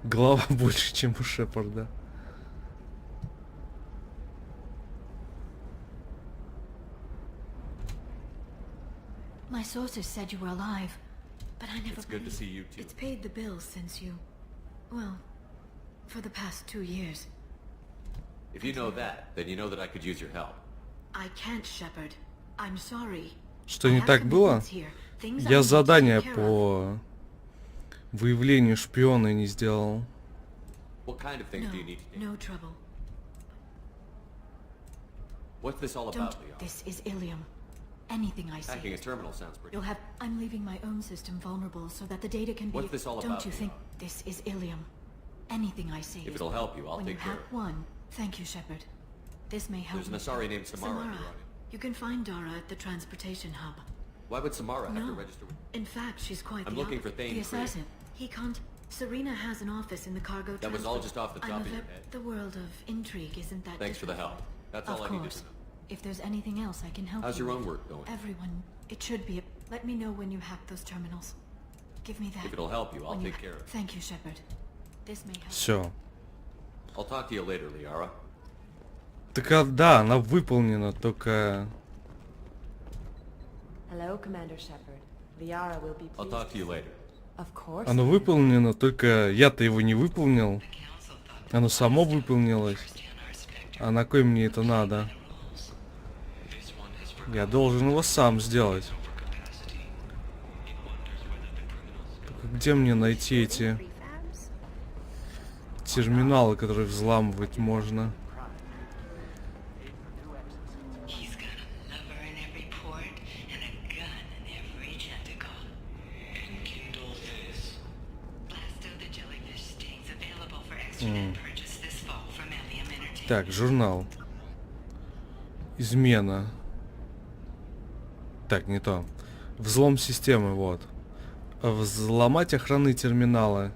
Голова больше, чем у Шепарда. My sources said you were alive, but I never It's good to believed. see you too. It's paid the bills since you... Well, for the past 2 years. If you know that, then you know that I could use your help. I can't, Shepard. I'm sorry. Что I не have так было? commitments here. Things I Я need to задание take care of. по выявлению шпиона не сделал. What kind of things No, do you need to do? no trouble. What's this all Don't. about, Leon? This is Ilium. Anything I say. Hacking a terminal sounds pretty... You'll have... I'm leaving my own system vulnerable so that the data can be... What's this all Don't about, you think... Leon? This is Ilium. Anything I say If is... it'll help you, I'll when take you care hack of it. one, thank you, Shepard. This may help There's an me. Asari named Samara in your audience. You can find Dara at the transportation hub. Why would Samara have to No. register with... In fact, she's quite I'm the looking for opposite. Thane The Crane. assassin. He can't... Serena has an office in the cargo That was all just off the top I'm of your aware- head. The world of intrigue isn't that Thanks for the different. help. That's Of all I needed course. to know. If there's anything else I can help How's you your own with. work going? Everyone, it should be. Let me know when you hack those terminals. Give me that. If it'll help you, I'll when you take care of it. Thank you, Shepard. This may help. Все. I'll talk to you later, Liara. Так, да, она выполнена, только... Hello, Commander Shepard. Liara will be I'll pleased. talk to you later. Of course. Оно выполнено, только я-то его не выполнил. Оно само выполнилось. А на кой мне это надо? Я должен его сам сделать. Только где мне найти эти терминалы, которые взламывать можно? He's got a lover in every port and a gun in every tentacle. And Kindle this. Blasto the jellyfish stings available for extra purchase this fall from Ilium Entertainment. Так, журнал. Измена. Так, не то. Взлом системы, вот. Взломать охранные терминалы.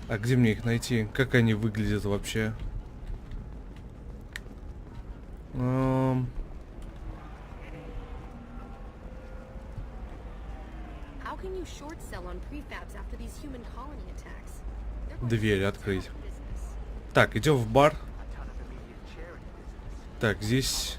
А где мне их найти? Как они выглядят вообще? How can you short sell on prefabs after these human colony attacks? They're going Дверь to открыть. sell business. Так, идем в бар. Так, здесь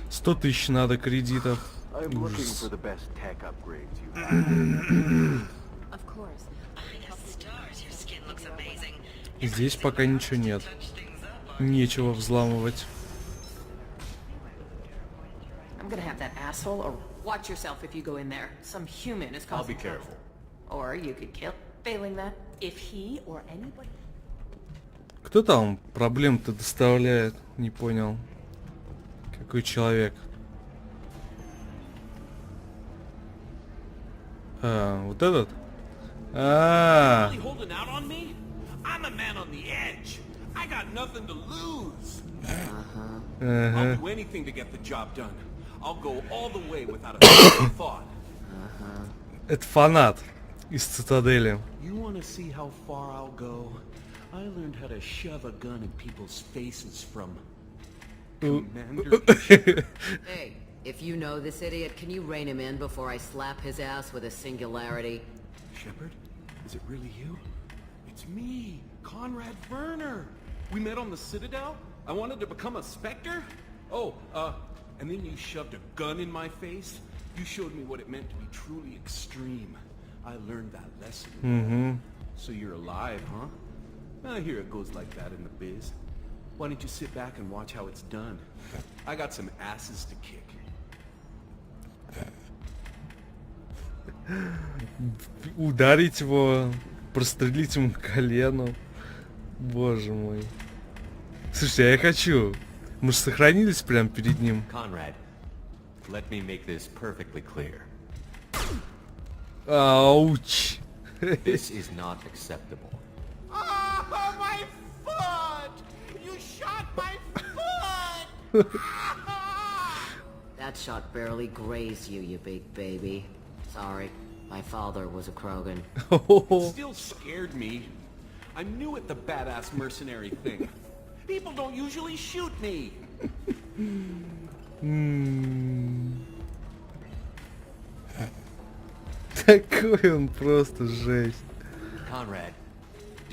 100 тысяч надо кредитов. I'm looking Ужас. for the best tech upgrades you have. Of course. Behind the stars, your skin looks amazing. Здесь пока ничего нет. Touch things up. Нечего взламывать. I'm gonna have that asshole, or watch yourself if you go in there. Some human is I'll causing be careful. trouble. Or you could kill. Failing that, if he or anybody... Кто там проблем-то доставляет? Не понял. Какой человек? Вот этот? Really holding out on me? I'm a man on the edge. I got nothing to lose. I'll do anything to get the job done. I'll go all the way without a second thought. Это фанат из Цитадели. You want to see how far I'll go? I learned how to shove a gun in people's faces from Commander. Hey, if you know this idiot, can you rein him in before I slap his ass with a singularity? Shepard, is it really you? It's me, Conrad Werner. We met on the Citadel. I wanted to become a Spectre. Oh, and then you shoved a gun in my face. You showed me what it meant to be truly extreme. I learned that lesson. So you're alive, huh? I hear it goes like that in the biz. Why don't you sit back and watch how it's done? I got some asses to kick. Ударить его, прострелить ему колено. Боже мой. Слушайте, я хочу. Мы же сохранились прямо перед ним. Conrad, let me make this perfectly clear. Ауч. This is not acceptable. Oh, my foot! You shot my foot! That shot barely grazed you, you big baby. Sorry, my father was a Krogan. Still scared me. I'm new at the badass mercenary thing. People don't usually shoot me. Такой он просто жесть. Conrad,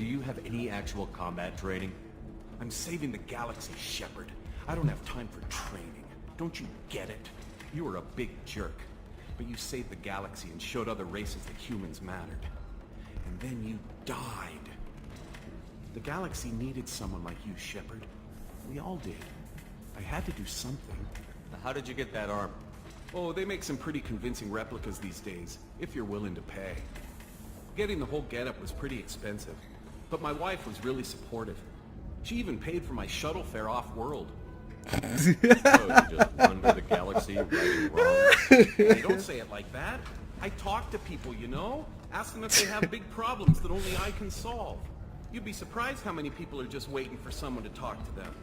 do you have any actual combat training? I'm saving the galaxy, Shepard. I don't have time for training. Don't you get it? You were a big jerk, but you saved the galaxy and showed other races that humans mattered. And then you died. The galaxy needed someone like you, Shepard. We all did. I had to do something. How did you get that armor? Oh, they make some pretty convincing replicas these days, if you're willing to pay. Getting the whole getup was pretty expensive, but my wife was really supportive. She even paid for my shuttle fare off-world. So you just wander the galaxy righting wrongs? Hey, don't say it like that. I talk to people, you know? Ask them if they have big problems that only I can solve. You'd be surprised how many people are just waiting for someone to talk to them.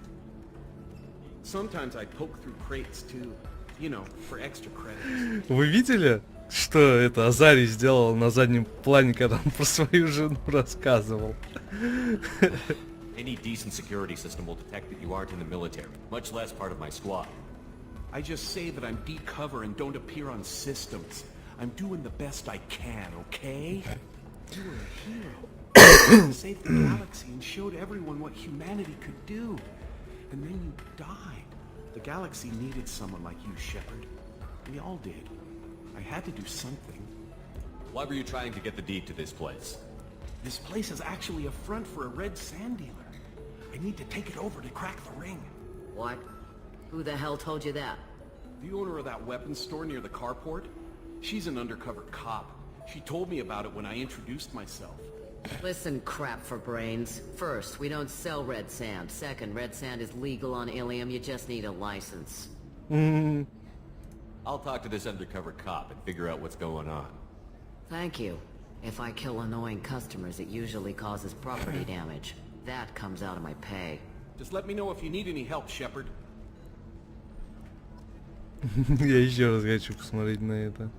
Sometimes I poke through crates too, you know, for extra credits. Вы видели, что это Азарий сделал на заднем плане, когда он про свою жену рассказывал? Any decent security system will detect that you aren't in the military, much less part of my squad. I just say that I'm deep cover and don't appear on systems. I'm doing the best I can, okay? You were a hero. You saved the galaxy and showed everyone what humanity could do. And then you died. The galaxy needed someone like you, Shepard. We all did. I had to do something. Why were you trying to get the deed to this place? This place is actually a front for a red sand dealer. I need to take it over to crack the ring. What? Who the hell told you that? The owner of that weapons store near the carport? She's an undercover cop. She told me about it when I introduced myself. Listen, crap for brains. First, we don't sell red sand. Second, red sand is legal on Ilium. You just need a license. I'll talk to this undercover cop and figure out what's going on. Thank you. If I kill annoying customers, it usually causes property damage. That comes out of my pay. Just let me know if you need any help, Shepard. Я еще раз хочу посмотреть на это.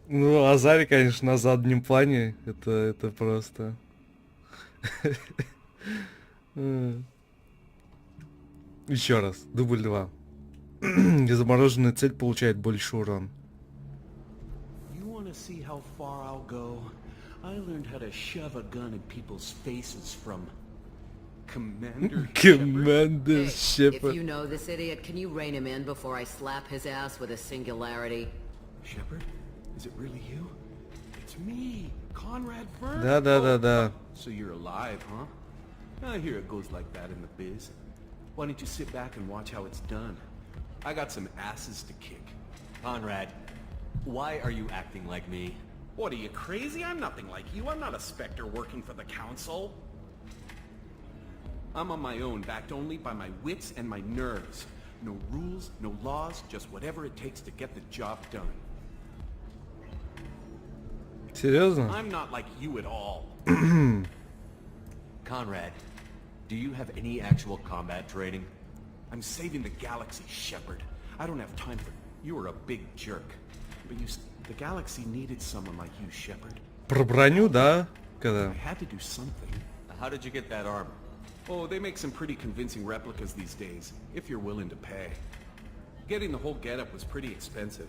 Ну, Азарий, конечно, на заднем плане. Это просто... Еще раз. Дубль 2. Замороженная цель получает больше урон. You wanna see how far I'll go? I learned how to shove a gun in people's faces from Commander Commander Hey, Shepard. if you know this idiot, can you rein him in before I slap his ass with a singularity? Shepard? Is it really you? It's me, Conrad Vern. Да. So you're alive, huh? I hear it goes like that in the biz. Why don't you sit back and watch how it's done? I got some asses to kick. Conrad, why are you acting like me? What, are you crazy? I'm nothing like you. I'm not a Spectre working for the Council. I'm on my own, backed only by my wits and my nerves. No rules, no laws, just whatever it takes to get the job done. Серьезно? I'm not like you at all. Conrad, do you have any actual combat training? I'm saving the galaxy, Shepard. I don't have time for... You were a big jerk. But the galaxy needed someone like you, Shepard. Про броню, да? Когда? I had to do something. How did you get that armor? Oh, they make some pretty convincing replicas these days, if you're willing to pay. Getting the whole getup was pretty expensive,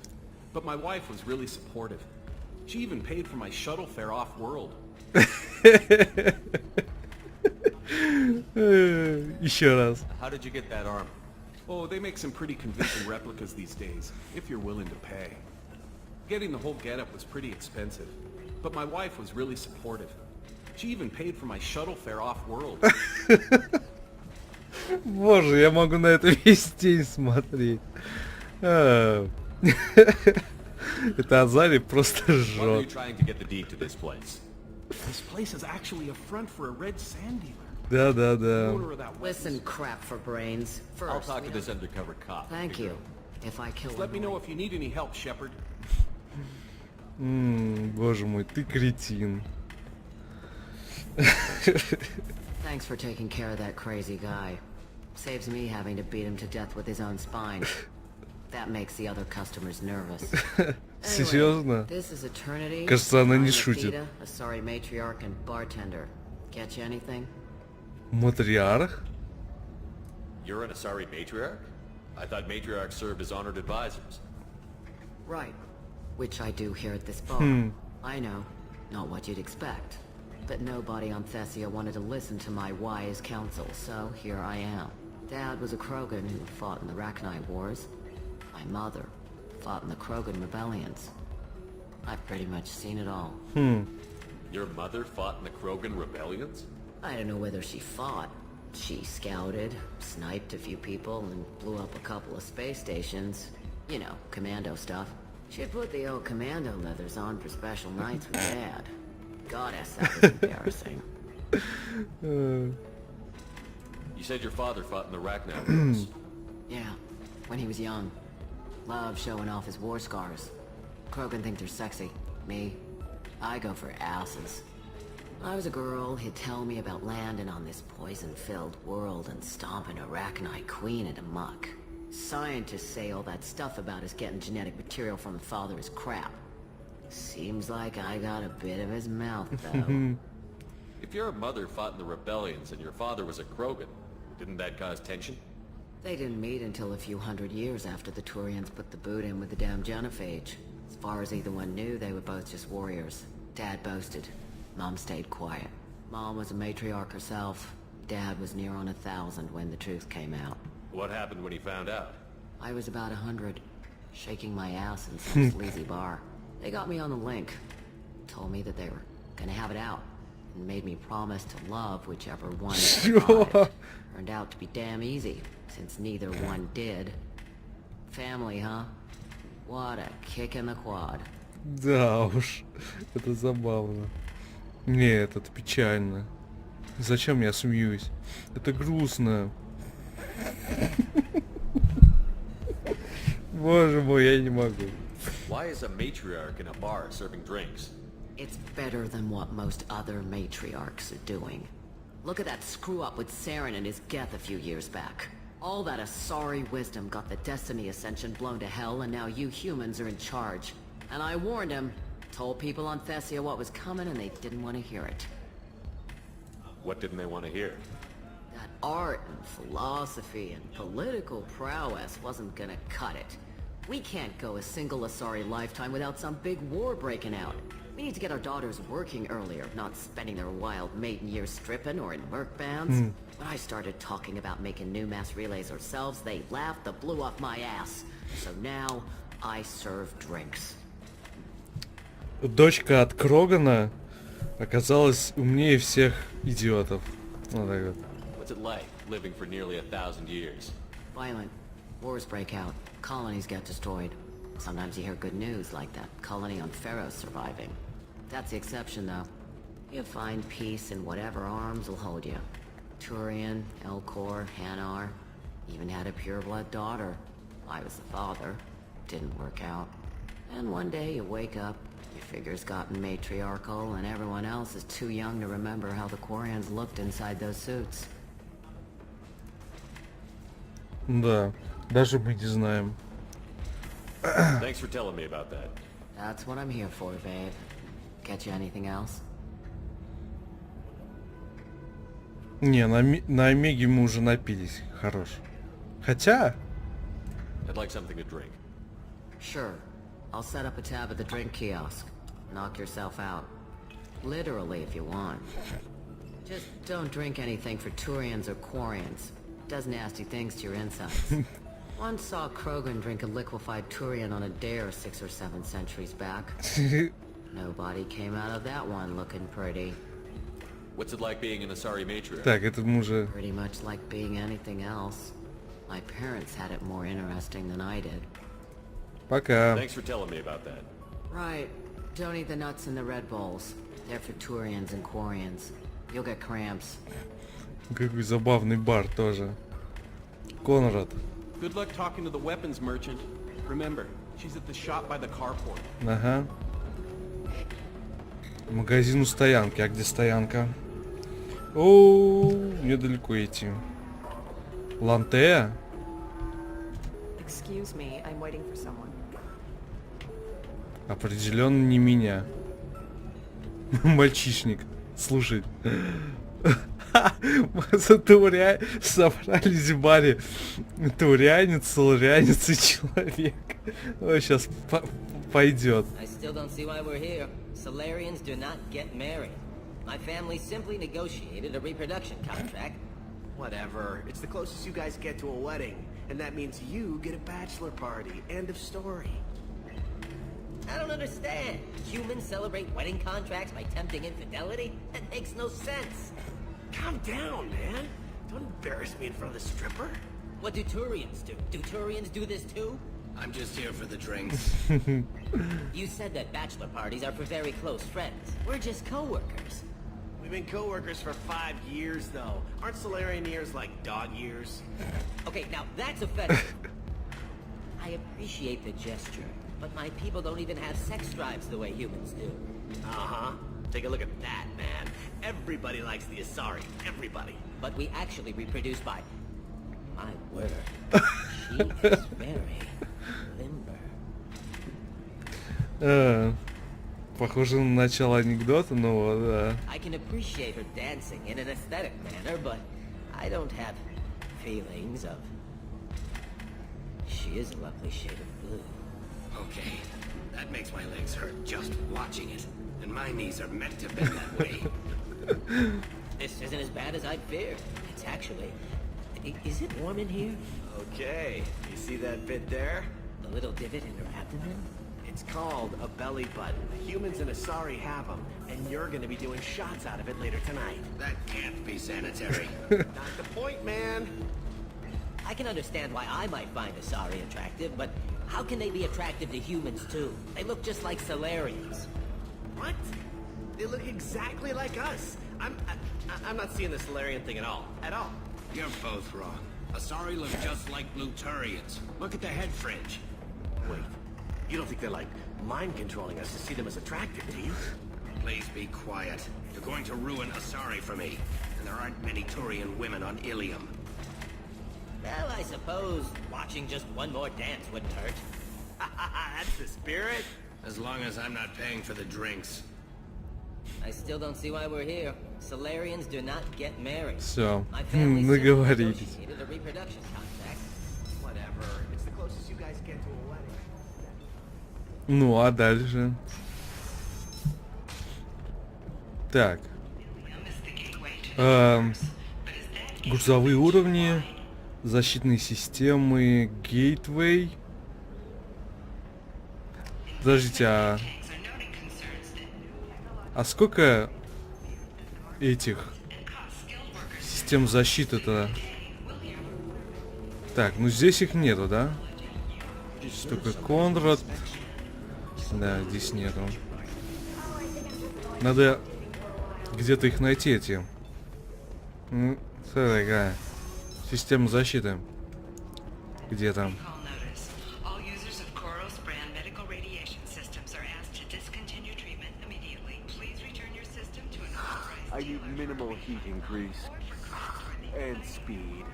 but my wife was really supportive. She even paid for my shuttle fare off-world. Еще раз. How did you get that armor? Oh, they make some pretty convincing replicas these days, if you're willing to pay. Getting the whole getup was pretty expensive, but my wife was really supportive. She even paid for my shuttle fare off-world. Боже, я могу на это весь день смотреть. Это Азарий просто Why were you жжет. trying to get the deed to this place? This place is actually a front for a red sand dealer. Да. The owner of that weapons. Listen, crap for brains. First, I'll talk we to this don't- undercover cop. Thank you. If I kill Just let me know annoying- if you need any help, Shepard. Боже мой, ты кретин. Thanks for taking care of that crazy guy. Saves me having to beat him to death with his own spine. That makes the other customers nervous. Серьезно? This is Eternity. Кажется, она не I'm шутит. Theta, a sorry matriarch and bartender. Get you anything? Матриарх? You're an Asari matriarch? I thought matriarchs served as honored advisors. Right. which I do here at this bar. I know, not what you'd expect. But nobody on Thessia wanted to listen to my wise counsel, so here I am. Dad was a Krogan who fought in the Rachni Wars. My mother fought in the Krogan rebellions. I've pretty much seen it all. Your mother fought in the Krogan rebellions? I don't know whether she fought. She scouted, sniped a few people, and blew up a couple of space stations. You know, commando stuff. She put the old commando leathers on for special nights with Dad. Goddess, that was embarrassing. You said your father fought in the Rachni Wars. Yeah, when he was young. Loved showing off his war scars. Krogan think they're sexy. Me, I go for asses. When I was a girl, he'd tell me about landing on this poison-filled world and stomping a Rachni queen into muck. Scientists say all that stuff about us getting genetic material from the father is crap. Seems like I got a bit of his mouth, though. If your mother fought in the rebellions and your father was a Krogan, didn't that cause tension? They didn't meet until a few hundred years after the Turians put the boot in with the damn genophage. As far as either one knew, they were both just warriors. Dad boasted. Mom stayed quiet. Mom was a matriarch herself. Dad was near on 1,000 when the truth came out. What happened when he found out? I was about 100, shaking my ass in some sleazy bar. They got me on the link. Told me that they were gonna have it out. And made me promise to love whichever one survived. Turned out to be damn easy, since neither one did. Family, huh? What a kick in the quad. Да уж, это забавно. Нет, это печально. Зачем я смеюсь? Это грустно. Боже мой, я не могу. Why is a matriarch in a bar serving drinks? It's better than what most other matriarchs are doing. Look at that screw-up with Saren and his Geth a few years back. All that Asari wisdom got the Destiny Ascension blown to hell, and now you humans are in charge. And I warned him, told people on Thessia what was coming, and they didn't want to hear it. What didn't they want to hear? That art and philosophy and political prowess wasn't gonna cut it. We can't go a single Asari lifetime without some big war breaking out. We need to get our daughters working earlier, not spending their wild maiden years stripping or in merc bands. When I started talking about making new mass relays ourselves, they laughed the blue off my ass. So now, I serve drinks. Дочка от Крогана оказалась умнее всех идиотов. Вот так вот. What's it like, living for nearly 1,000 years? Violent. Wars break out. Colonies get destroyed. Sometimes you hear good news, like that colony on Pharaoh surviving. That's the exception, though. You find peace in whatever arms will hold you. Turian, Elcor, Hanar. Even had a pureblood daughter. I was the father. Didn't work out. And one day you wake up, your figure's gotten matriarchal, and everyone else is too young to remember how the Quarians looked inside those suits. Да, даже мы не знаем. Thanks for telling me about that. That's what I'm here for, babe. Get you anything else? Не, на Омеге мы уже напились. Хорош. Хотя... I'd like something to drink. Sure. I'll set up a tab at the drink kiosk. Knock yourself out. Literally, if you want. Just don't drink anything for Turians or Quarians. Does nasty things to your insides. Once saw Krogan drink a liquefied Turian on a dare 6 or 7 centuries back. Nobody came out of that one looking pretty. What's it like being an Asari matriarch? Так, это мы уже... Pretty much like being anything else. My parents had it more interesting than I did. Пока. Thanks for telling me about that. Right. Don't eat the nuts in the Red Bowls. They're for Turians and Quarians. You'll get cramps. Какой забавный бар тоже. Конрад. Good luck talking to the weapons merchant. Remember, she's at the shop by the carport. Ага. Магазин у стоянки. А где стоянка? О, мне далеко идти. Лантея? Excuse me, I'm waiting for someone. Определенно не меня. Мальчишник. Слушай. Собрались в баре. Таурянец, соларянец и человек. Ой, сейчас пойдет. I still don't see why we're here. Solarians do not get married. My family simply negotiated a reproduction contract. Whatever. It's the closest you guys get to a wedding. And that means you get a bachelor party. End of story. I don't understand. Humans celebrate wedding contracts by tempting infidelity? That makes no sense. Calm down, man. Don't embarrass me in front of the stripper. What do Turians do? Do Turians do this too? I'm just here for the drinks. You said that bachelor parties are for very close friends. We're just co-workers. We've been co-workers for 5 years, though. Aren't Solarian years like dog years? Okay, now that's offensive. I appreciate the gesture, but my people don't even have sex drives the way humans do. Uh-huh. Take a look at that, man. Everybody likes the Asari. Everybody. But we actually reproduce by... My word. She is very limber. Похоже на начало анекдота, но вот, да. I can appreciate her dancing in an aesthetic manner, but I don't have feelings of... She is a lovely shade of blue. Okay. That makes my legs hurt just watching it. And my knees are meant to bend that way. This isn't as bad as I'd feared. It's actually... Is it warm in here? Okay. You see that bit there? The little divot in her abdomen? It's called a belly button. Humans and Asari have them, and you're gonna be doing shots out of it later tonight. That can't be sanitary. Not the point, man. I can understand why I might find Asari attractive, but how can they be attractive to humans too? They look just like Solarians. What? They look exactly like us. I'm not seeing the Solarian thing at all. At all. You're both wrong. Asari look just like blue Turians. Look at the head fringe. Wait. You don't think they're like mind controlling us to see them as attractive, do you? Please be quiet. You're going to ruin Asari for me. And there aren't many Turian women on Ilium. Well, I suppose watching just one more dance wouldn't hurt. That's the spirit. As long as I'm not paying for the drinks. I still don't see why we're here. Solarians do not get married. Все, My family simply договорились. negotiated a reproduction contract. Whatever. It's the closest you guys get to a wedding. Ну, а дальше? Так. Грузовые уровни, защитные системы, гейтвей. Подождите, а сколько этих систем защиты-то? Так, ну здесь их нету, да? Здесь только Конрад. Да, здесь нету. Надо где-то их найти, эти. Ну, такая. Система защиты. Где там? I need minimal heat increase and speed.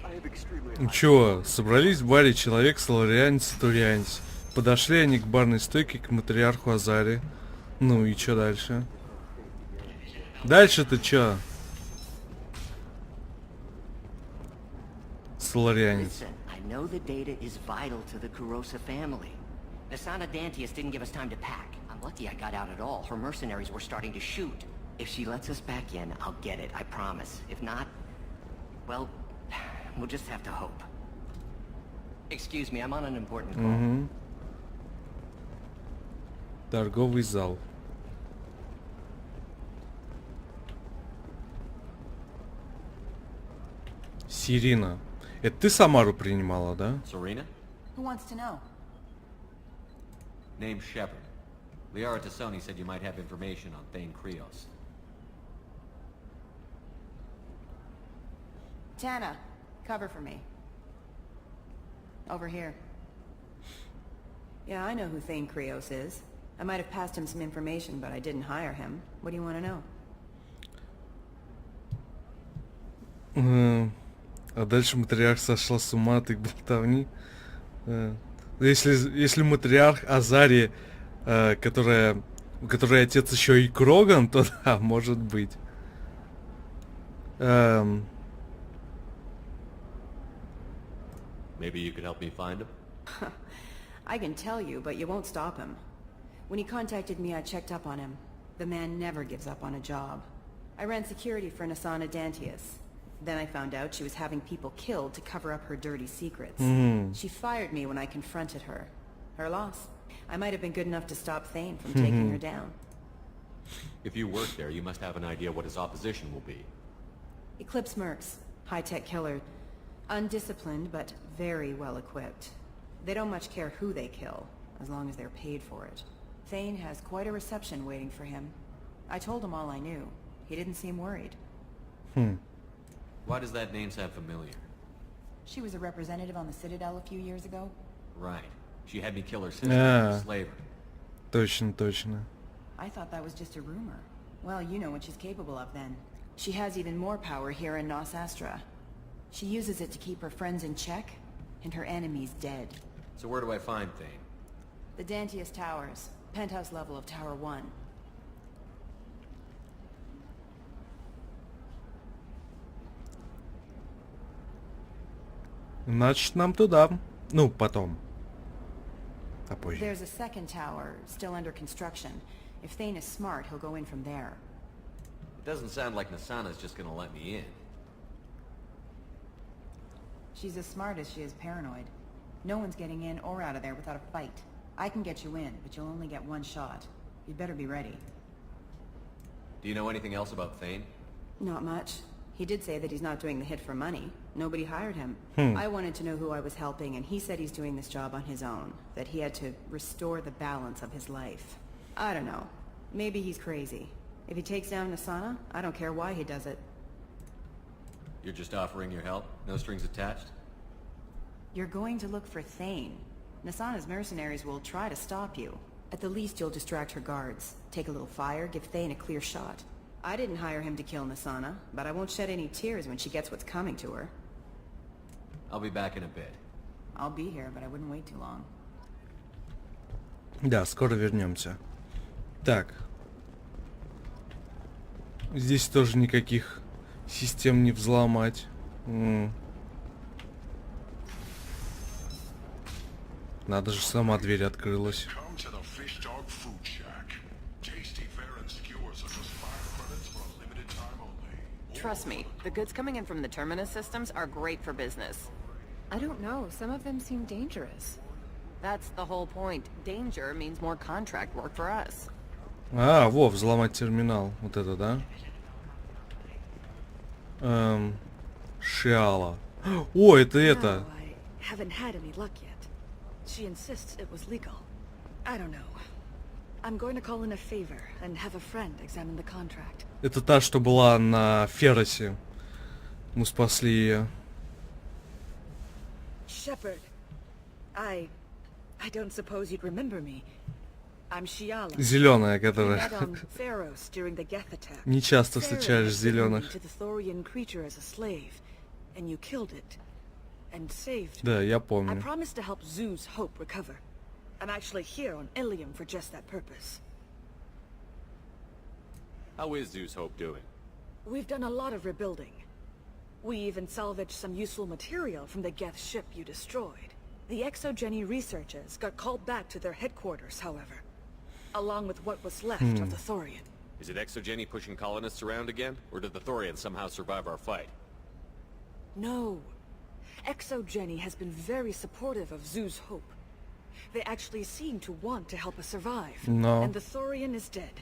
I have extremely Ну чё, собрались в баре человек, соларианец и турианец. Подошли они к барной стойке к матриарху Азари. Ну и чё дальше? Дальше-то чё? Соларианец. I know the data is vital to the Kurosa family. Nasana Dantius didn't give us time to pack. I'm lucky I got out at all. Her mercenaries were starting to shoot. If she lets us back in, I'll get it, I promise. If not, well, we'll just have to hope. Excuse me, I'm on an important call. Торговый зал. Сирина. Это ты Самару принимала, да? Serena? Who wants to know? Name Shepard. Liara Tassoni said you might have information on Thane Krios. Tana, cover for me. Over here. Yeah, I know who Thane Krios is. I might have passed him some information, but I didn't hire him. What do you want to know? А дальше матриарх сошла с ума от их болтовни. Если матриарх Азари, у которой отец еще и Кроган, то да, может быть. Maybe you could help me find him? I can tell you, but you won't stop him. When he contacted me, I checked up on him. The man never gives up on a job. I ran security for Nasana Dantius. Then I found out she was having people killed to cover up her dirty secrets. She fired me when I confronted her. Her loss. I might have been good enough to stop Thane from taking her down. If you work there, you must have an idea what his opposition will be. Eclipse mercs. High-tech killer. Undisciplined, but very well equipped. They don't much care who they kill, as long as they're paid for it. Thane has quite a reception waiting for him. I told him all I knew. He didn't seem worried. Why does that name sound familiar? She was a representative on the Citadel a few years ago. Right. She had me kill her sister and slave her. Точно. I thought that was just a rumor. Well, you know what she's capable of then. She has even more power here in Nos Astra. She uses it to keep her friends in check, and her enemies dead. So where do I find Thane? The Dantius Towers. Penthouse level of Tower 1. Значит, нам туда. Ну, потом. А позже. There's a second tower, still under construction. If Thane is smart, he'll go in from there. It doesn't sound like Nasana's just gonna let me in. She's as smart as she is paranoid. No one's getting in or out of there without a fight. I can get you in, but you'll only get one shot. You'd better be ready. Do you know anything else about Thane? Not much. He did say that he's not doing the hit for money. Nobody hired him. I wanted to know who I was helping, and he said he's doing this job on his own. That he had to restore the balance of his life. I don't know. Maybe he's crazy. If he takes down Nasana, I don't care why he does it. You're just offering your help? No strings attached? You're going to look for Thane. Nasana's mercenaries will try to stop you. At the least, you'll distract her guards. Take a little fire, give Thane a clear shot. I didn't hire him to kill Nasana, but I won't shed any tears when she gets what's coming to her. I'll be back in a bit. I'll be here, but I wouldn't wait too long. Да, скоро вернемся. Так. Здесь тоже никаких систем не взломать. Надо же, сама дверь открылась. Trust me, the goods coming in from the Terminus systems are great for business. I don't know, some of them seem dangerous. That's the whole point. Danger means more contract work for us. А, во, взломать терминал. Вот это, да? Шиала. О, это это. No, I haven't had any luck yet. She insists it was legal. I don't know. I'm going to call in a favor and have a friend examine the contract. Это та, что была на Феросе. Мы спасли ее. Shepard, I don't suppose you'd remember me. I'm Shiala. Зеленая, We которая. met on Pharos during the Geth attack. Не часто встречаешь Pharaoh sold me зеленых. to the Thorian creature as a slave, and you killed it and saved me. Да, я I помню. promised to help Zeus Hope recover. I'm actually here on Ilium for just that purpose. How is Zeus Hope doing? We've done a lot of rebuilding. We even salvaged some useful material from the Geth ship you destroyed. The Exogeny researchers got called back to their headquarters, however, along with what was left of the Thorian. Is it Exogeny pushing colonists around again? Or did the Thorians somehow survive our fight? No. Exogeny has been very supportive of Zeus Hope. They actually seem to want to help us survive. No. And the Thorian is dead.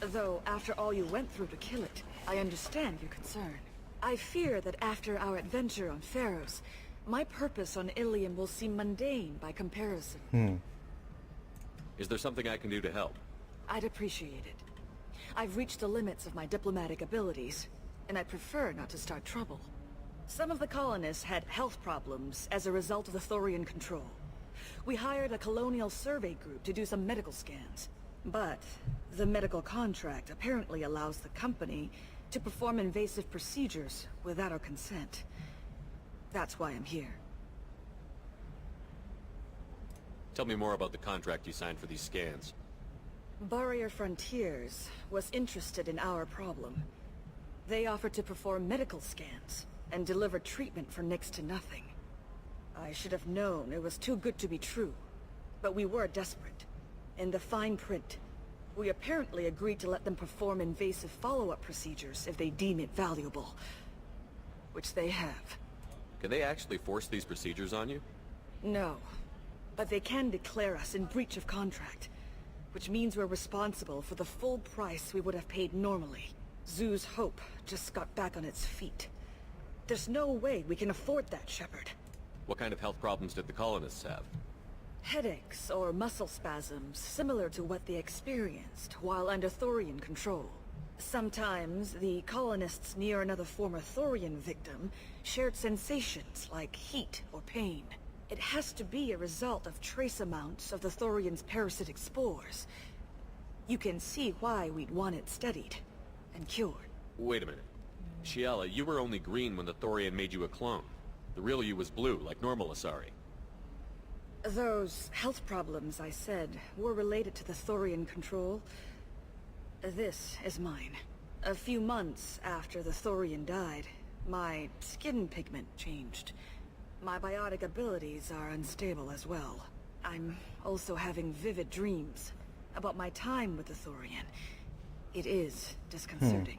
Though, after all you went through to kill it, I understand your concern. I fear that after our adventure on Pharos, my purpose on Ilium will seem mundane by comparison. Is there something I can do to help? I'd appreciate it. I've reached the limits of my diplomatic abilities, and I'd prefer not to start trouble. Some of the colonists had health problems as a result of the Thorian control. We hired a colonial survey group to do some medical scans. But the medical contract apparently allows the company to perform invasive procedures without our consent. That's why I'm here. Tell me more about the contract you signed for these scans. Barrier Frontiers was interested in our problem. They offered to perform medical scans and deliver treatment for next to nothing. I should have known it was too good to be true. But we were desperate. In the fine print, we apparently agreed to let them perform invasive follow-up procedures if they deem it valuable. Which they have. Can they actually force these procedures on you? No. But they can declare us in breach of contract. Which means we're responsible for the full price we would have paid normally. Zoo's hope just got back on its feet. There's no way we can afford that, Shepard. What kind of health problems did the colonists have? Headaches or muscle spasms, similar to what they experienced while under Thorian control. Sometimes, the colonists near another former Thorian victim shared sensations like heat or pain. It has to be a result of trace amounts of the Thorian's parasitic spores. You can see why we'd want it studied and cured. Wait a minute. Shiala, you were only green when the Thorian made you a clone. The real you was blue, like normal Asari. Those health problems I said were related to the Thorian control. This is mine. A few months after the Thorian died, my skin pigment changed. My biotic abilities are unstable as well. I'm also having vivid dreams about my time with the Thorian. It is disconcerting.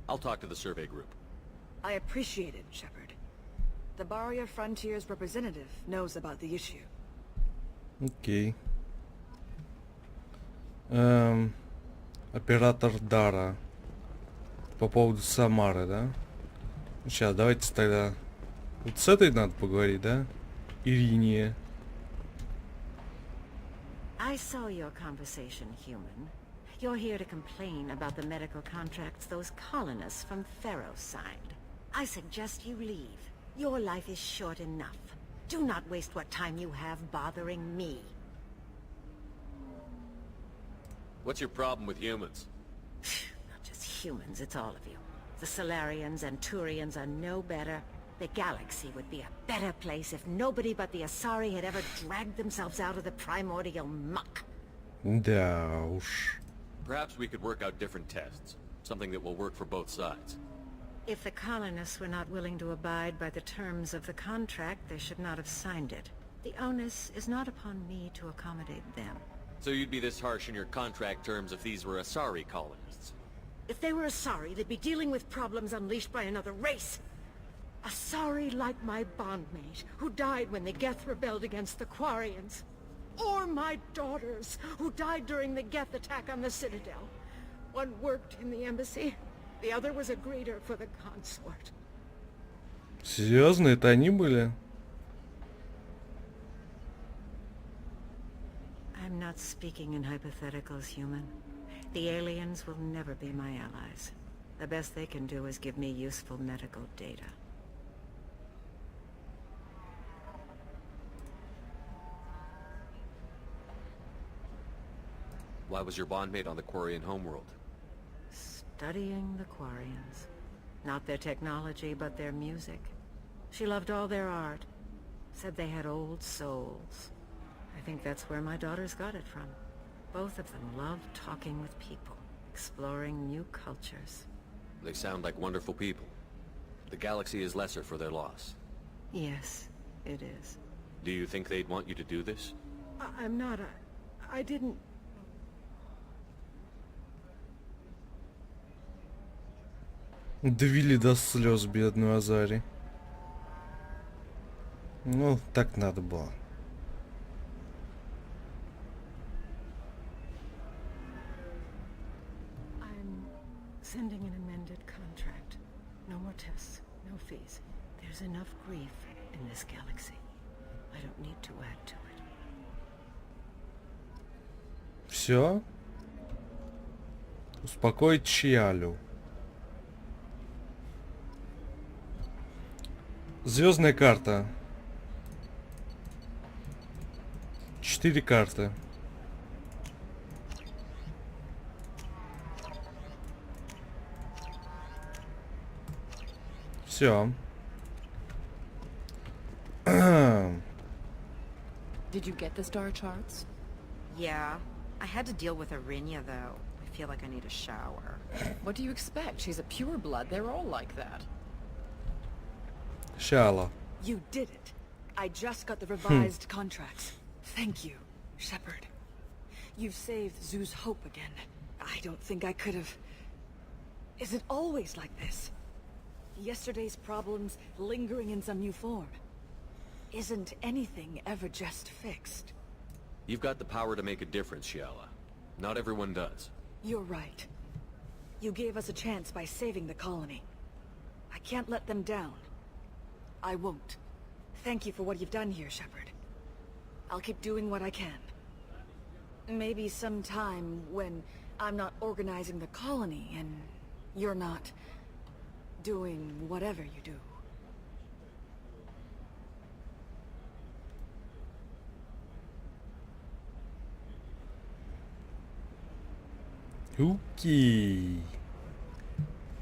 I'll talk to the survey group. I appreciate it, Shepard. The Barrier Frontiers representative knows about the issue. Окей. Оператор Дара. По поводу Самары, да? Сейчас, давайте тогда... Вот с этой надо поговорить, да? Ирине. I saw your conversation, human. You're here to complain about the medical contracts those colonists from Pharaoh signed. I suggest you leave. Your life is short enough. Do not waste what time you have bothering me. What's your problem with humans? Not just humans, it's all of you. The Solarians and Turians are no better. The galaxy would be a better place if nobody but the Asari had ever dragged themselves out of the primordial muck. Да уж. Perhaps we could work out different tests. Something that will work for both sides. If the colonists were not willing to abide by the terms of the contract, they should not have signed it. The onus is not upon me to accommodate them. So you'd be this harsh in your contract terms if these were Asari colonists? If they were Asari, they'd be dealing with problems unleashed by another race. Asari like my bondmate, who died when the Geth rebelled against the Quarians. Or my daughters, who died during the Geth attack on the Citadel. One worked in the embassy, the other was a greeter for the consort. Серьезно, это они были? I'm not speaking in hypotheticals, human. The aliens will never be my allies. The best they can do is give me useful medical data. Why was your bondmate on the Quarian homeworld? Studying the Quarians. Not their technology, but their music. She loved all their art. Said they had old souls. I think that's where my daughters got it from. Both of them loved talking with people, exploring new cultures. They sound like wonderful people. The galaxy is lesser for their loss. Yes, it is. Do you think they'd want you to do this? I'm not I didn't... Довели до слез бедную Азари. Ну, так надо было. I'm sending an amended contract. No more tests, no fees. There's enough grief in this galaxy. I don't need to add to it. Все? Успокоить Чиалю. Звездная карта. 4 карты. Все. Did you get the star charts? Yeah. I had to deal with Arinya, though. I feel like I need a shower. What do you expect? She's a pureblood. They're all like that. Shala. You did it. I just got the revised contracts. Thank you, Shepard. You've saved Zoo's hope again. I don't think I could have... Is it always like this? Yesterday's problems lingering in some new form. Isn't anything ever just fixed? You've got the power to make a difference, Shiala. Not everyone does. You're right. You gave us a chance by saving the colony. I can't let them down. I won't. Thank you for what you've done here, Shepard. I'll keep doing what I can. Maybe sometime when I'm not organizing the colony and you're not doing whatever you do. Окей.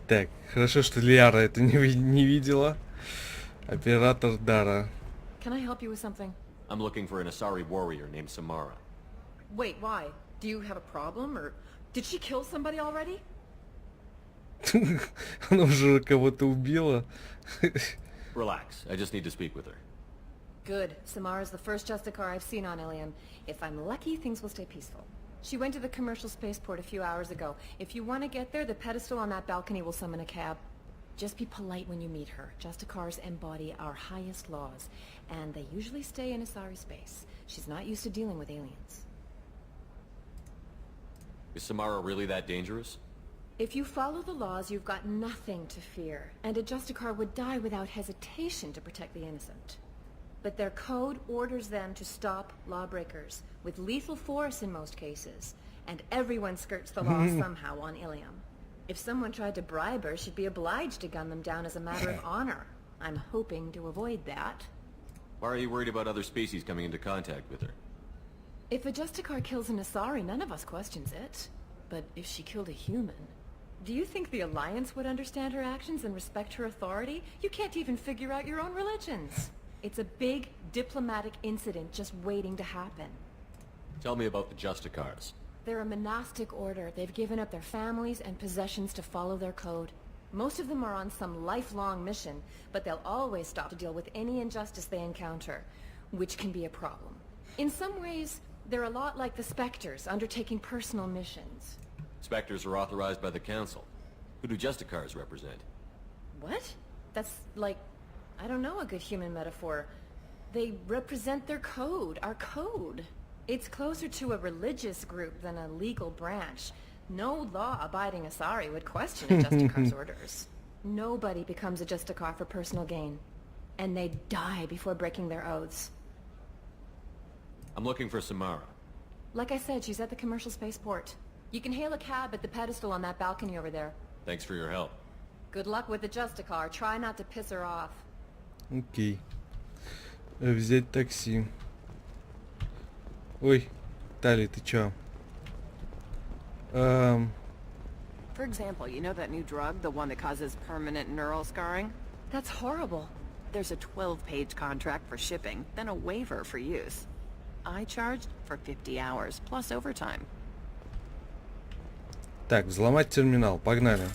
Так, хорошо, что Лиара это не видела. Оператор Дара. Can I help you with something? I'm looking for an Asari warrior named Samara. Wait, why? Do you have a problem, or did she kill somebody already? Она уже кого-то убила. Relax, I just need to speak with her. Good. Samara's the first Justicar I've seen on Ilium. If I'm lucky, things will stay peaceful. She went to the commercial spaceport a few hours ago. If you want to get there, the pedestal on that balcony will summon a cab. Just be polite when you meet her. Justicars embody our highest laws, and they usually stay in Asari space. She's not used to dealing with aliens. Is Samara really that dangerous? If you follow the laws, you've got nothing to fear, and a Justicar would die without hesitation to protect the innocent. But their code orders them to stop lawbreakers, with lethal force in most cases, and everyone skirts the law somehow on Ilium. If someone tried to bribe her, she'd be obliged to gun them down as a matter of honor. I'm hoping to avoid that. Why are you worried about other species coming into contact with her? If a Justicar kills an Asari, none of us questions it. But if she killed a human... Do you think the Alliance would understand her actions and respect her authority? You can't even figure out your own religions. It's a big diplomatic incident just waiting to happen. Tell me about the Justicars. They're a monastic order. They've given up their families and possessions to follow their code. Most of them are on some lifelong mission, but they'll always stop to deal with any injustice they encounter, which can be a problem. In some ways, they're a lot like the Spectres, undertaking personal missions. Spectres are authorized by the Council. Who do Justicars represent? What? That's like, I don't know a good human metaphor. They represent their code, our code. It's closer to a religious group than a legal branch. No law-abiding Asari would question a Justicar's orders. Nobody becomes a Justicar for personal gain. And they die before breaking their oaths. I'm looking for Samara. Like I said, she's at the commercial spaceport. You can hail a cab at the pedestal on that balcony over there. Thanks for your help. Good luck with the Justicar. Try not to piss her off. Окей. Взять такси. Ой, Тали, ты чё? For example, you know that new drug, the one that causes permanent neural scarring? That's horrible. There's a 12-page contract for shipping, then a waiver for use. I charged for 50 hours, plus overtime. Так, взломать терминал. Погнали.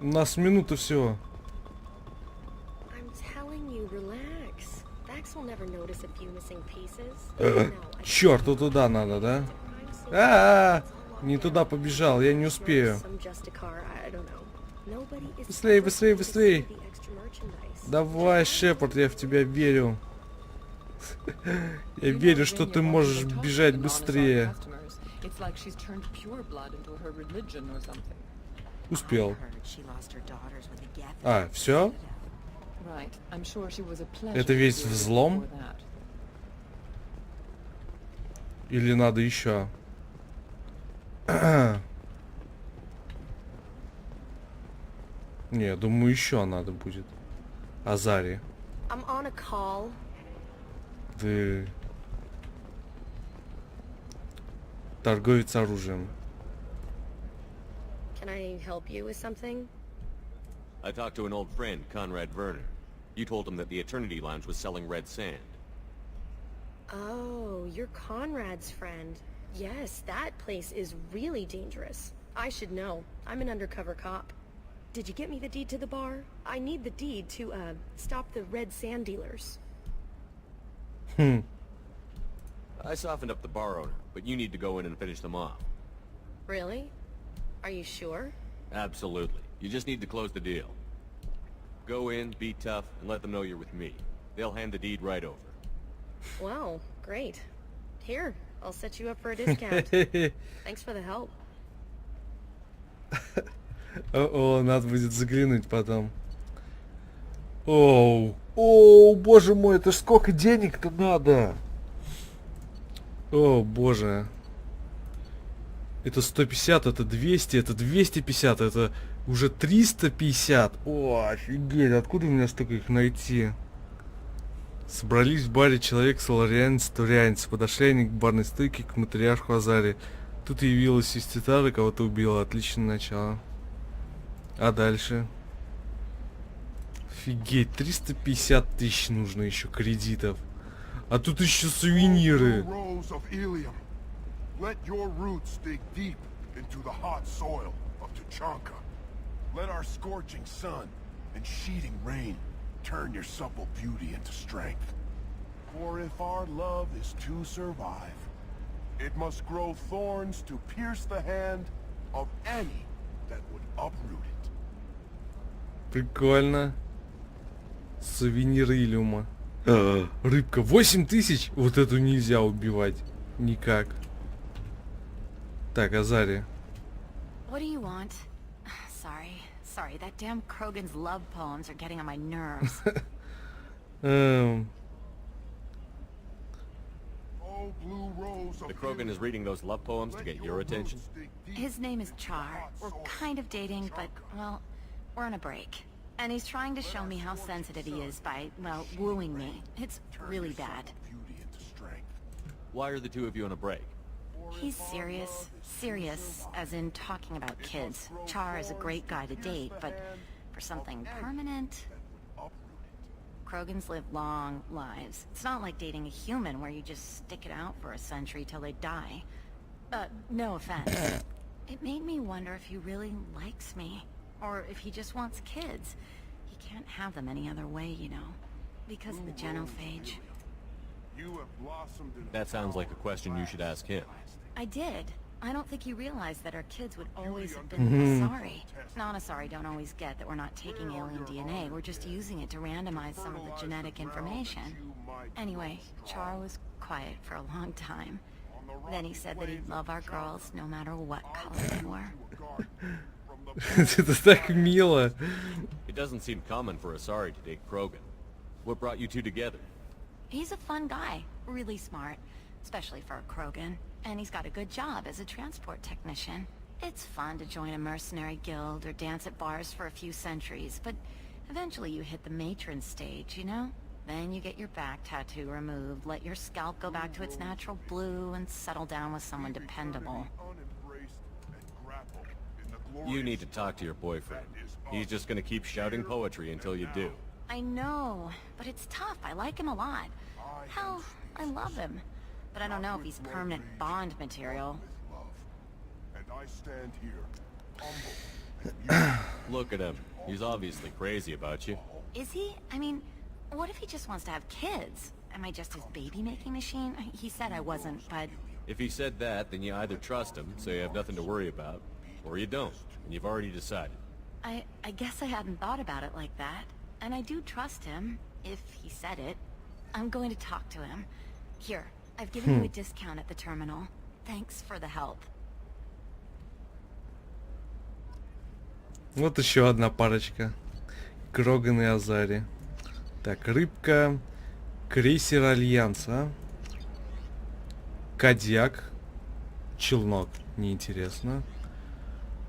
У нас минута всего. I'm telling you, relax. Vax will never notice a few missing pieces. Черт, вот туда надо, да? Не туда побежал, я не успею. Быстрей, быстрей, быстрей. Давай, Шепард, я в тебя верю. Я верю, что ты можешь бежать быстрее. Успел. А, все? Это весь взлом? Или надо еще? Не, думаю, еще надо будет. Азари. I'm on a call. Ты... Торговец оружием. Can I help you with something? I talked to an old friend, Conrad Werner. You told him that the Eternity Lounge was selling red sand. Oh, you're Conrad's friend. Yes, that place is really dangerous. I should know. I'm an undercover cop. Did you get me the deed to the bar? I need the deed to, stop the red sand dealers. I softened up the bar owner, but you need to go in and finish them off. Really? Are you sure? Absolutely. You just need to close the deal. Go in, be tough, and let them know you're with me. They'll hand the deed right over. Wow, great. Here, I'll set you up for a discount. Thanks for the help. О, надо будет заглянуть потом. Оу, боже мой, это ж сколько денег-то надо? О, боже. Это 150, это 200, это 250, это уже 350. О, офигеть, откуда у меня столько их найти? Собрались в баре человек, соларианец, турианец. Подошли они к барной стойке, к матриарху Азари. Тут явилась сестра, кого-то убила. Отличное начало. А дальше? Офигеть, 350 тысяч нужно еще кредитов. А тут еще сувениры. Let your roots dig deep into the hot soil of Tuchanka. Let our scorching sun and sheeting rain turn your supple beauty into strength. For if our love is to survive, it must grow thorns to pierce the hand of any that would uproot it. Прикольно. Сувениры Илюма. Рыбка, 8000? Вот эту нельзя убивать. Никак. Так, Азари. What do you want? Sorry, that damn Krogan's love poems are getting on my nerves. The Krogan is reading those love poems to get your attention? His name is Char. We're kind of dating, but, well, we're on a break. And he's trying to show me how sensitive he is by, well, wooing me. It's really bad. Why are the two of you on a break? He's serious, as in talking about kids. Char is a great guy to date, but for something permanent... Krogans live long lives. It's not like dating a human where you just stick it out for a century till they die. No offense. It made me wonder if he really likes me, or if he just wants kids. He can't have them any other way, you know, because of the genophage. That sounds like a question you should ask him. I did. I don't think he realized that our kids would always have been Asari. Non-Asari don't always get that we're not taking alien DNA, we're just using it to randomize some of the genetic information. Anyway, Char was quiet for a long time. Then he said that he'd love our girls no matter what color they were. Это так мило. It doesn't seem common for Asari to date Krogan. What brought you two together? He's a fun guy, really smart, especially for a Krogan. And he's got a good job as a transport technician. It's fun to join a mercenary guild or dance at bars for a few centuries, but eventually you hit the matron stage, you know? Then you get your back tattoo removed, let your scalp go back to its natural blue, and settle down with someone dependable. You need to talk to your boyfriend. He's just gonna keep shouting poetry until you do. I know, but it's tough. I like him a lot. Hell, I love him. But I don't know if he's permanent Bond material. Look at him. He's obviously crazy about you. Is he? I mean, what if he just wants to have kids? Am I just his baby-making machine? He said I wasn't, but... If he said that, then you either trust him, so you have nothing to worry about, or you don't, and you've already decided. I guess I hadn't thought about it like that. And I do trust him, if he said it. I'm going to talk to him. Here, I've given you a discount at the terminal. Thanks for the help. Вот еще одна парочка. Кроган и Азари. Так, рыбка. Крейсер Альянса. Кадьяк. Челнок. Неинтересно.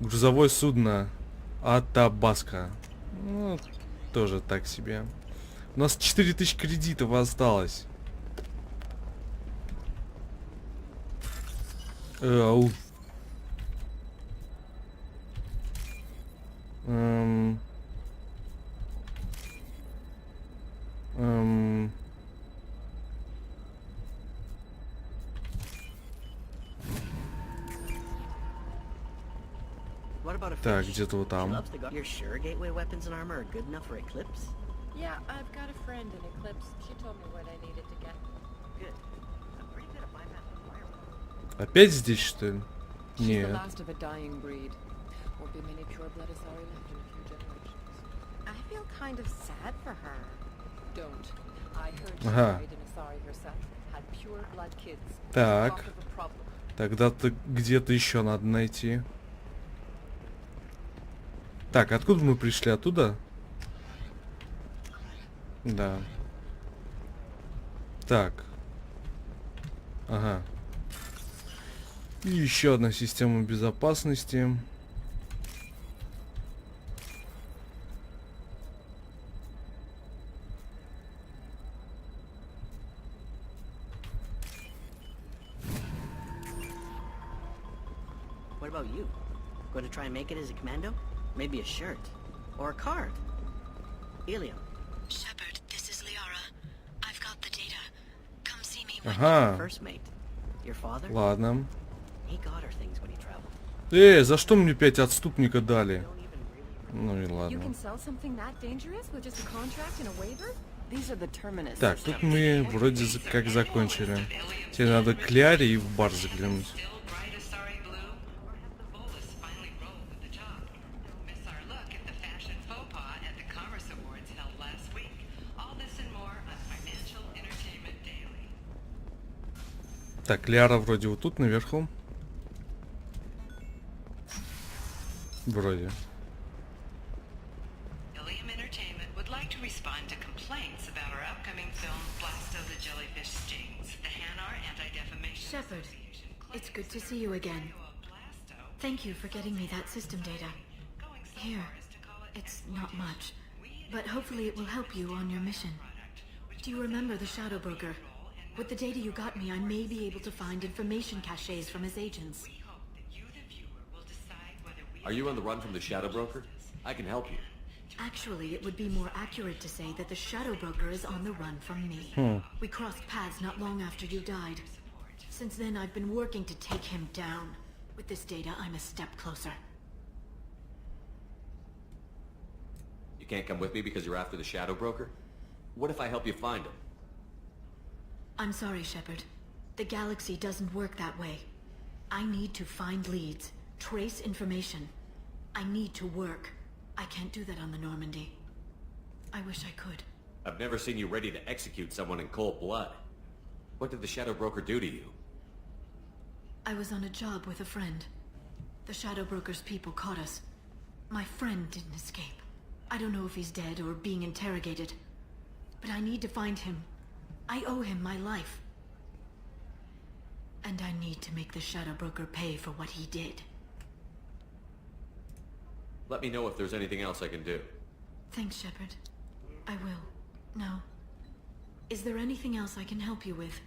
Грузовое судно Атабаска. Ну, тоже так себе. У нас 4000 кредитов осталось. Ау. What about a Так, fish? где-то вот She там. loves the You're sure gateway weapons and armor are good enough for Eclipse? Yeah, I've got a friend in Eclipse. She told me what I needed to get. Good. I'm pretty good at bypassing firewalls. Опять здесь, что ли? She's the Нет. last of a dying breed. Won't be many pure-blood Asari left in a few generations. I feel kind of sad for her. Don't. I heard she Ага. married an Asari herself. Had pure-blood kids. Так. Talk of a problem. Тогда-то где-то еще надо найти. Так, откуда мы пришли? Оттуда? Да. Так. Ага. И еще одна система безопасности. What about you? Going to try and make it as a commando? Maybe a shirt. Or a card. Helium. Shepard, this is Liara. I've got the data. Come see me when Ага. First mate. Your father? Ладно. He got her things when he traveled. За что мне 5 отступника дали? Ну и You ладно. can sell something that dangerous with just a contract and a waiver? These are the terminus Так, тут мы вроде как закончили. Теперь надо к Ляре и в бар заглянуть. Так, Ляра вроде вот тут наверху. Вроде. Ilium Entertainment would like to respond to complaints about our upcoming film Blast of the Jellyfish Stings. The Hanar Anti-Defamation Shepard, it's good to see you again. Thank you for getting me that system data. Here, it's not much, but hopefully it will help you on your mission. Do you remember the Shadow Broker? With the data you got me, I may be able to find information caches from his agents. Are you on the run from the Shadow Broker? I can help you. Actually, it would be more accurate to say that the Shadow Broker is on the run from me. We crossed paths not long after you died. Since then, I've been working to take him down. With this data, I'm a step closer. You can't come with me because you're after the Shadow Broker? What if I help you find him? I'm sorry, Shepard. The galaxy doesn't work that way. I need to find leads, trace information. I need to work. I can't do that on the Normandy. I wish I could. I've never seen you ready to execute someone in cold blood. What did the Shadow Broker do to you? I was on a job with a friend. The Shadow Broker's people caught us. My friend didn't escape. I don't know if he's dead or being interrogated. But I need to find him. I owe him my life. And I need to make the Shadow Broker pay for what he did. Let me know if there's anything else I can do. Thanks, Shepard. I will. Now, is there anything else I can help you with?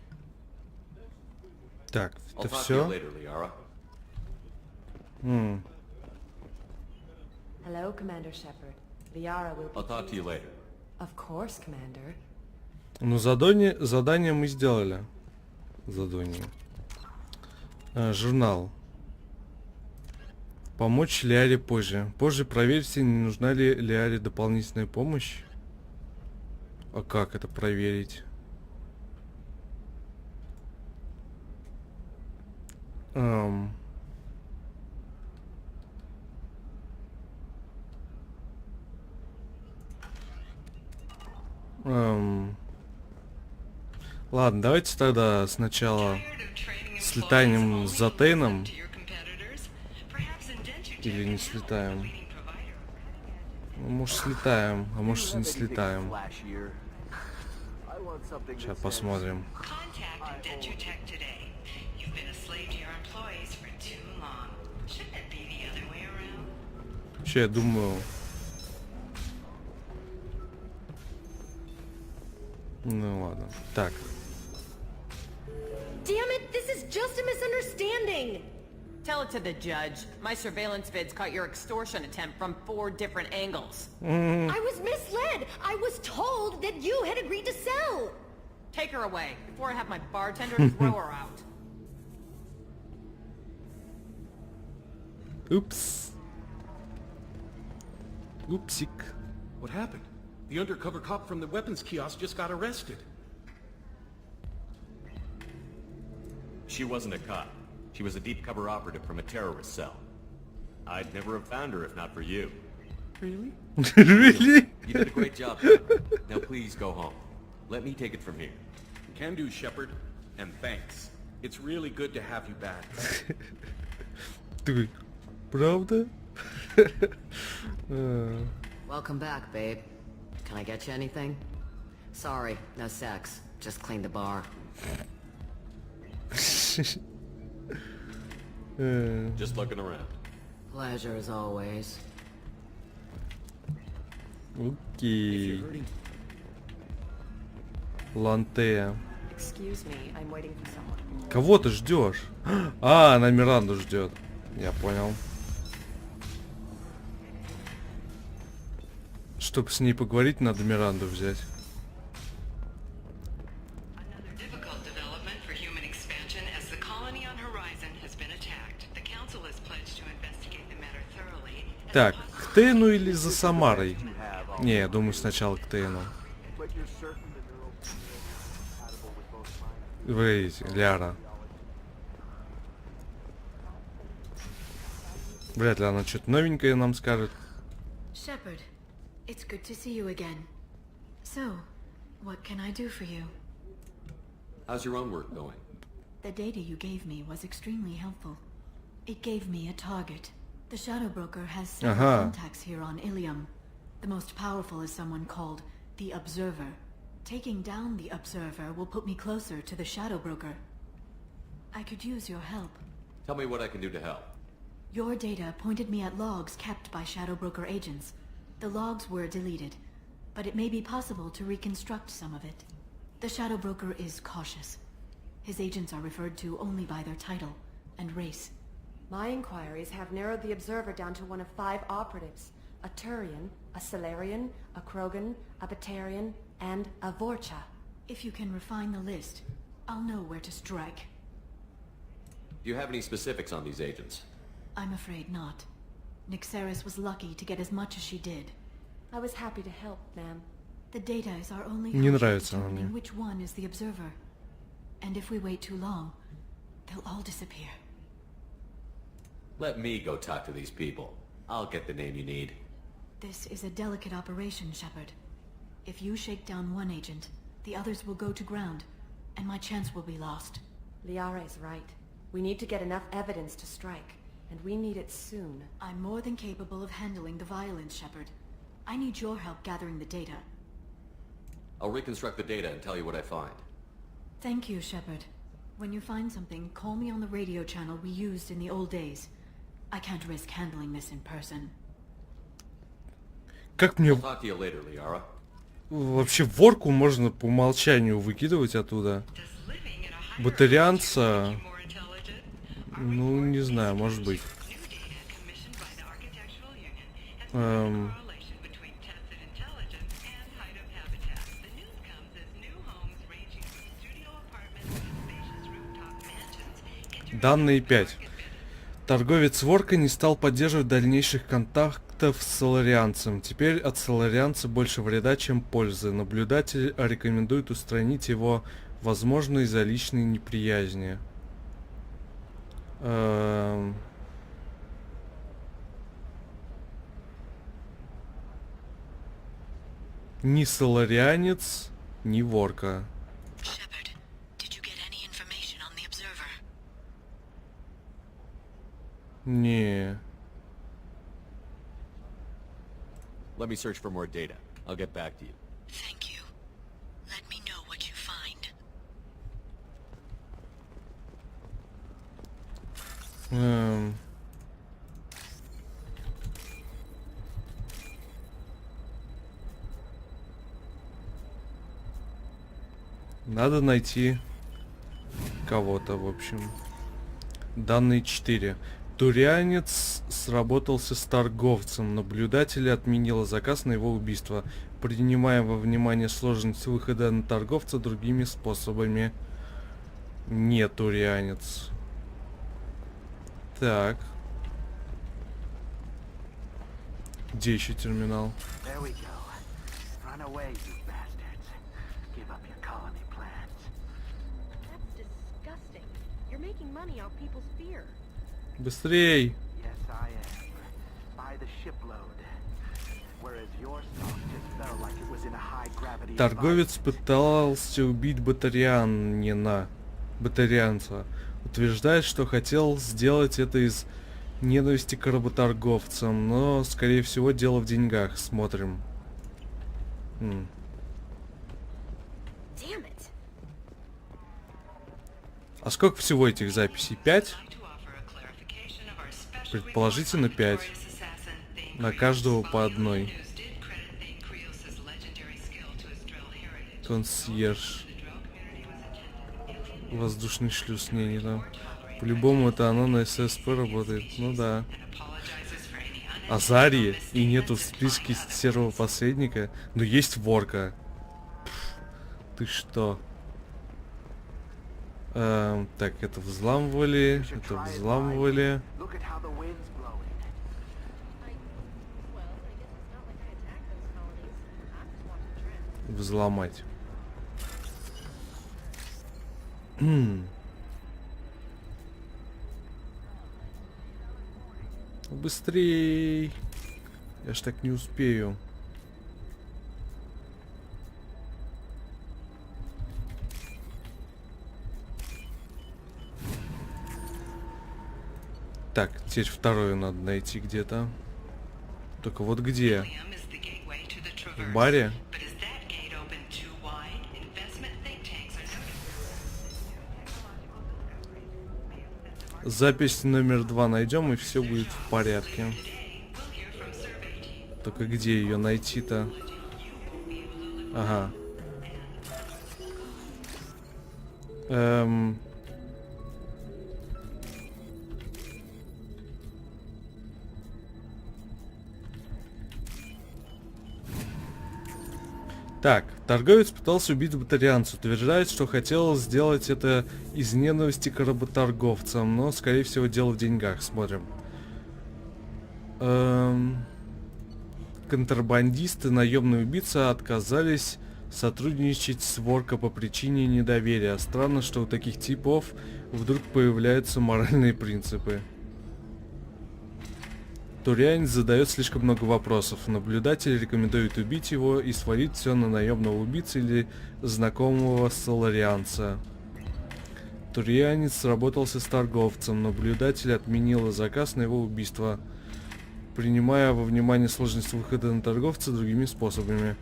Так, I'll это talk to you все? later, Liara. Hello, Commander Shepard. Liara will be I'll talk to you pleased. later. Of course, Commander. Ну, задание мы сделали. Задание. Журнал. Помочь Лиаре позже. Позже проверьте, не нужна ли Лиаре дополнительная помощь. А как это проверить? Ладно, давайте тогда сначала слетаем за Тейном. Или не слетаем. Ну, может слетаем, а может не слетаем. Сейчас посмотрим. Че я думаю? Ну ладно. Так. Damn it, this is just a misunderstanding! Tell it to the judge. My surveillance vids caught your extortion attempt from 4 different angles. I was misled! I was told that you had agreed to sell! Take her away, before I have my bartender throw her out. Упс. Упсик. What happened? The undercover cop from the weapons kiosk just got arrested. She wasn't a cop. She was a deep cover operative from a terrorist cell. I'd never have found her if not for you. Really? Really? You did a great job. Now please go home. Let me take it from here. Can do, Shepard. And thanks. It's really good to have you back. Ты, правда? Welcome back, babe. Can I get you anything? Sorry, no sex. Just clean the bar. Just looking around. Pleasure as always. Окей. Лантея. Excuse me, I'm waiting for someone. Кого ты ждешь? А, она Миранду ждет. Я понял. Чтобы с ней поговорить, надо Миранду взять. Difficult development for human expansion as the colony on Horizon has been attacked. The council has pledged to investigate the matter thoroughly. Так, к Тейну или за Самарой? Не, я думаю сначала к Тейну. Видите, Ляра. Вряд ли она что-то новенькое нам скажет. Shepard, it's good to see you again. So, what can I do for you? How's your own work going? The data you gave me was extremely helpful. It gave me a target. The Shadow Broker has several contacts here on Ilium. The most powerful is someone called the Observer. Taking down the Observer will put me closer to the Shadow Broker. I could use your help. Tell me what I can do to help. Your data pointed me at logs kept by Shadow Broker agents. The logs were deleted, but it may be possible to reconstruct some of it. The Shadow Broker is cautious. His agents are referred to only by their title and race. My inquiries have narrowed the Observer down to one of 5 operatives. A Turian, a Solarian, a Krogan, a Batarian, and a Vorcha. If you can refine the list, I'll know where to strike. Do you have any specifics on these agents? I'm afraid not. Nyxeris was lucky to get as much as she did. I was happy to help, ma'am. The data is our only Не hope of нравится она determining мне. which one is the Observer. And if we wait too long, they'll all disappear. Let me go talk to these people. I'll get the name you need. This is a delicate operation, Shepard. If you shake down one agent, the others will go to ground, and my chance will be lost. Liara is right. We need to get enough evidence to strike, and we need it soon. I'm more than capable of handling the violence, Shepard. I need your help gathering the data. I'll reconstruct the data and tell you what I find. Thank you, Shepard. When you find something, call me on the radio channel we used in the old days. I can't risk handling this in person. Как мне I'll talk to you later, Liara. вообще ворку можно по умолчанию выкидывать оттуда? Батарианца... Ну, не знаю, может быть. Данные 5. Торговец Ворка не стал поддерживать дальнейших контактов с соларианцем. Теперь от соларианца больше вреда, чем пользы. Наблюдатель рекомендует устранить его, возможно, из-за личной неприязни. Ни соларианец, ни Ворка. Не. Let me search for more data. I'll get back to you. Thank you. Let me know what you find. Надо найти кого-то, в общем. Данные 4. Турианец сработался с торговцем. Наблюдатель отменила заказ на его убийство, принимая во внимание сложность выхода на торговца другими способами. Не турианец. Так. Где еще терминал? There we go. Run away, you bastards. Give up your colony plans. That's disgusting. You're making money off people's fear. Быстрей! Yes, I am. By the shipload. Whereas your stock just fell like it was in a high gravity. Торговец пытался убить батарианца. Утверждает, что хотел сделать это из ненависти к работорговцам, но, скорее всего, дело в деньгах. Смотрим. Damn it. А сколько всего этих записей? 5? Предположительно 5. На каждого по одной. Консьерж. Воздушный шлюз. Не там. По-любому это оно на ССП работает. Ну да. Азарии и нету в списке серого посредника. Но есть ворка. Ты что? Так, это взламывали. Это взламывали. Взломать. Быстрей! Я ж так не успею. Так, теперь вторую надо найти где-то. Только вот где? В баре? Запись номер 2 найдем, и все будет в порядке. Только где ее найти-то? Ага. Так, торговец пытался убить батарианца, утверждает, что хотел сделать это из ненависти к работорговцам, но, скорее всего, дело в деньгах. Смотрим. Контрабандисты, наемные убийцы отказались сотрудничать с Ворка по причине недоверия. Странно, что у таких типов вдруг появляются моральные принципы. Турианец задает слишком много вопросов. Наблюдатель рекомендует убить его и свалить все на наемного убийцу или знакомого соларианца. Турианец сработался с торговцем. Наблюдатель отменил заказ на его убийство, принимая во внимание сложность выхода на торговца другими способами.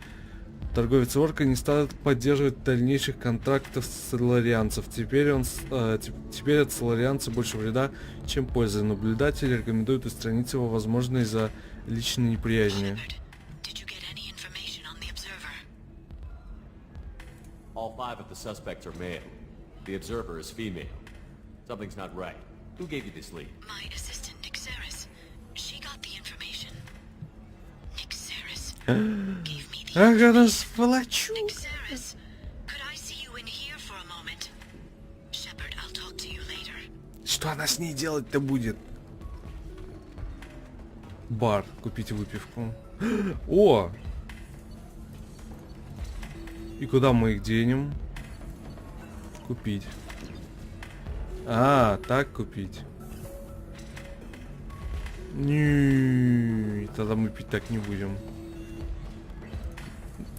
Торговец Орка не стал поддерживать дальнейших контрактов с соларианцев. Теперь от соларианца больше вреда, чем пользы. Наблюдатель рекомендует устранить его, возможно, из-за личной неприязни. All 5 of the suspects are male. The observer is female. Something's not right. Who gave you this lead? My assistant, Nixeris. She got the information. Nixeris gave me the Ага, сволочу. Nixeris, could I see you in here for a moment? Shepard, I'll talk to you later. Что она с ней делать-то будет? Бар. Купить выпивку. О! И куда мы их денем? Купить. А, так купить. Не, тогда мы пить так не будем.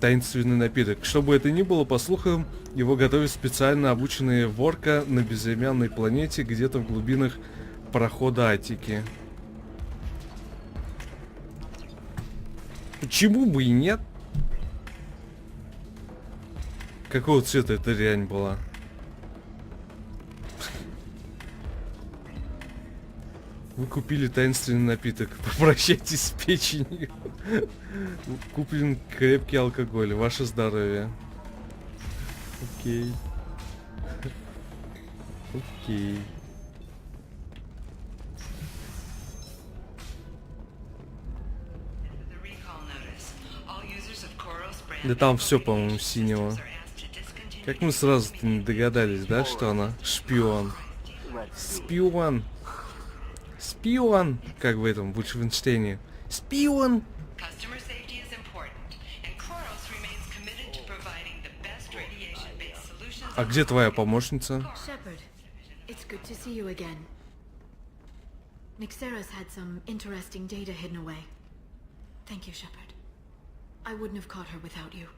Таинственный напиток. Что бы это ни было, по слухам, его готовят специально обученные Ворка на безымянной планете, где-то в глубинах прохода Атики. Почему бы и нет? Какого цвета эта дрянь была? Вы купили таинственный напиток. Попрощайтесь с печенью. Куплен крепкий алкоголь. Ваше здоровье. Окей. Окей. Да там все, по-моему, синего. Как мы сразу-то не догадались, да, что она шпион? Шпион. Шпион, как в этом, в Вульфенштейне. Шпион! Customer safety is important, and Koros remains committed to providing the best radiation-based solutions. А где твоя помощница? Shepard, it's good to see you again. Nixeris had some interesting data hidden away. Thank you, Shepard. I wouldn't have caught her without you.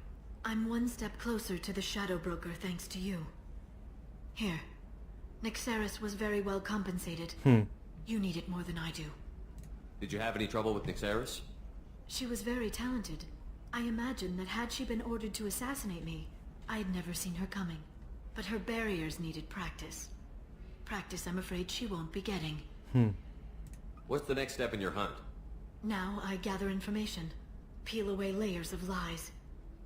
I'm one step closer to the Shadow Broker thanks to you. Here. Nixeris was very well compensated. You need it more than I do. Did you have any trouble with Nixeris? She was very talented. I imagine that had she been ordered to assassinate me, I had never seen her coming. But her barriers needed practice. Practice I'm afraid she won't be getting. What's the next step in your hunt? Now I gather information, peel away layers of lies,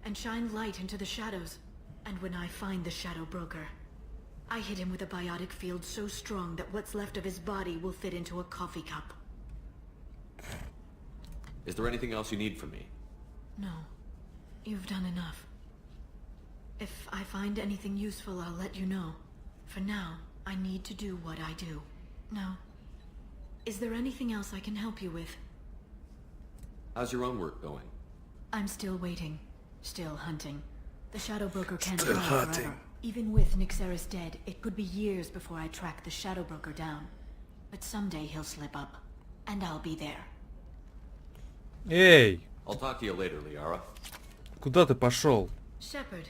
and shine light into the shadows. And when I find the Shadow Broker, I hit him with a biotic field so strong that what's left of his body will fit into a coffee cup. Is there anything else you need from me? No. You've done enough. If I find anything useful, I'll let you know. For now, I need to do what I do. Now, is there anything else I can help you with? How's your own work going? I'm still waiting. Still hunting. The Shadow Broker can't Still fly hunting. forever. Even with Nixeris dead, it could be years before I track the Shadow Broker down. But someday he'll slip up. And I'll be there. Эй, I'll talk to you later, Liara. куда ты пошел? Shepard,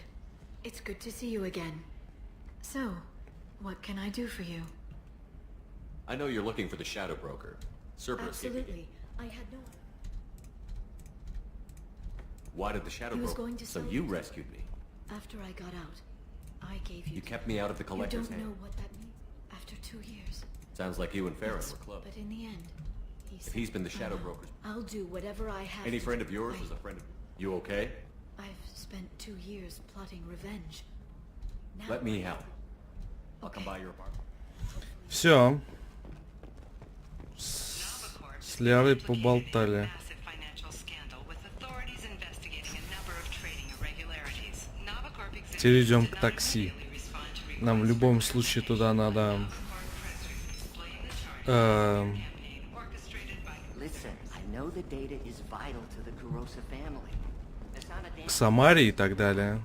it's good to see you again. So, what can I do for you? I know you're looking for the Shadow Broker. Cerberus gave me- Absolutely. I had no... Why did the Shadow He was Broker? going to So sell you it. rescued me. After I got out, I gave you... You kept me out of the You Collector's don't hand. know what that means. After 2 years. Sounds like you and Farron Yes, were close. but in the end, he If said, he's been the "I Shadow know. Broker's... I'll do whatever I have Any to friend do." of yours is a friend of... You okay? I've spent 2 years plotting revenge. Now Let me help. I'll come by your apartment. Все. С Лярой поболтали. Massive financial scandal with authorities investigating a number of trading irregularities. Navicorp exhibits Теперь идем did к not такси. immediately respond to Нам в любом случае туда надо... Listen, I know the data is vital to the Kurosa family. к Самаре и так далее.